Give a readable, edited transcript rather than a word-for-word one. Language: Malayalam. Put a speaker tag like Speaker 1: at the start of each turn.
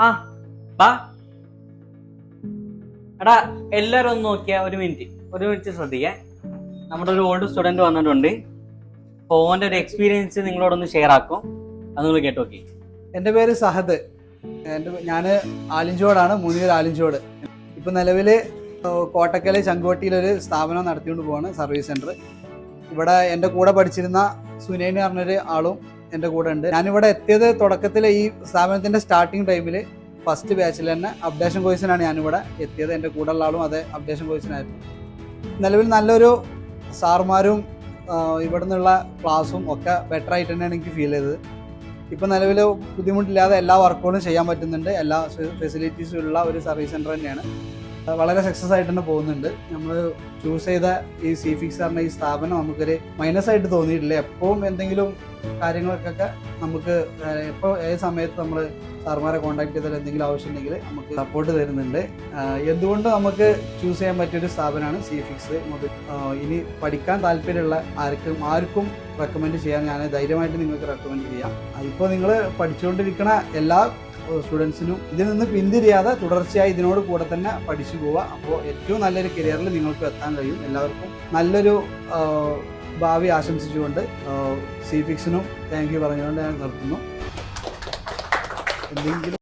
Speaker 1: ആ ബാ എടാ, എല്ലാരും ഒന്ന് നോക്കിയാ ഒരു മിനിറ്റ് ശ്രദ്ധിക്കേ. നമ്മുടെ ഒരു ഓൾഡ് സ്റ്റുഡന്റ് വന്നിട്ടുണ്ട്. ഓന്റെ ഒരു എക്സ്പീരിയൻസ് നിങ്ങളോടൊന്ന് ഷെയർ ആക്കും. അത് നിങ്ങൾ കേട്ട് നോക്കി.
Speaker 2: എൻ്റെ പേര് സഹദ്. ഞാൻ ആലിഞ്ചോടാണ്, മൂന്നിയൂർ ആലിഞ്ചോട്. ഇപ്പം നിലവിൽ കോട്ടക്കൽ ചങ്കോട്ടിയിലൊരു സ്ഥാപനം നടത്തിക്കൊണ്ട് പോവാണ്, സർവീസ് സെൻറ്റർ. ഇവിടെ എൻ്റെ കൂടെ പഠിച്ചിരുന്ന സുനൈന് പറഞ്ഞൊരു ആളും എൻ്റെ കൂടെ ഉണ്ട്. ഞാനിവിടെ എത്തിയത് തുടക്കത്തിൽ ഈ സ്ഥാപനത്തിൻ്റെ സ്റ്റാർട്ടിങ് ടൈമിൽ ഫസ്റ്റ് ബാച്ചിൽ തന്നെ അപ്ഡേഷൻ കോഴ്സിനാണ് ഞാനിവിടെ എത്തിയത്. എൻ്റെ കൂടെയുള്ള ആളും അതേ അപ്ഡേഷൻ കോഴ്സിനായിരുന്നു. നിലവിൽ നല്ലൊരു സാറുമാരും ഇവിടെ നിന്നുള്ള ക്ലാസ്സും ഒക്കെ ബെറ്റർ ആയിട്ട് തന്നെയാണ് എനിക്ക് ഫീൽ ചെയ്തത്. ഇപ്പം നിലവിൽ ബുദ്ധിമുട്ടില്ലാതെ എല്ലാ വർക്കുകളും ചെയ്യാൻ പറ്റുന്നുണ്ട്. എല്ലാ ഫെസിലിറ്റീസും ഉള്ള ഒരു സർവീസ് സെൻറ്റർ തന്നെയാണ്. വളരെ സക്സസ് ആയിട്ട് തന്നെ പോകുന്നുണ്ട്. നമ്മൾ ചൂസ് ചെയ്ത ഈ സിഫിക്സ് പറഞ്ഞ ഈ സ്ഥാപനം നമുക്കൊരു മൈനസ് ആയിട്ട് തോന്നിയിട്ടില്ല. എപ്പോഴും എന്തെങ്കിലും കാര്യങ്ങൾക്കൊക്കെ നമുക്ക് എപ്പോൾ ഏത് സമയത്ത് നമ്മൾ സാർമാരെ കോൺടാക്ട് ചെയ്താൽ എന്തെങ്കിലും ആവശ്യമുണ്ടെങ്കിൽ നമുക്ക് സപ്പോർട്ട് തരുന്നുണ്ട്. എന്തുകൊണ്ട് നമുക്ക് ചൂസ് ചെയ്യാൻ പറ്റിയൊരു സ്ഥാപനമാണ് സിഫിക്സ്. ഇനി പഠിക്കാൻ താല്പര്യമുള്ള ആർക്കും റെക്കമെൻഡ് ചെയ്യാൻ ഞാൻ ധൈര്യമായിട്ട് നിങ്ങൾക്ക് റെക്കമെൻഡ് ചെയ്യാം. ഇപ്പോൾ നിങ്ങൾ പഠിച്ചുകൊണ്ടിരിക്കുന്ന എല്ലാ സ്റ്റുഡൻസിനും ഇതിൽ നിന്ന് പിന്തിരിയാതെ തുടർച്ചയായി ഇതിനോട് കൂടെ തന്നെ പഠിച്ചു പോവുക. അപ്പോൾ ഏറ്റവും നല്ലൊരു കരിയറിൽ നിങ്ങൾക്ക് എത്താൻ കഴിയും. എല്ലാവർക്കും നല്ലൊരു ഭാവി ആശംസിച്ചുകൊണ്ട് സിഫിക്സിനും താങ്ക് യു പറഞ്ഞുകൊണ്ട് ഞാൻ നിർത്തുന്നു. എന്തെങ്കിലും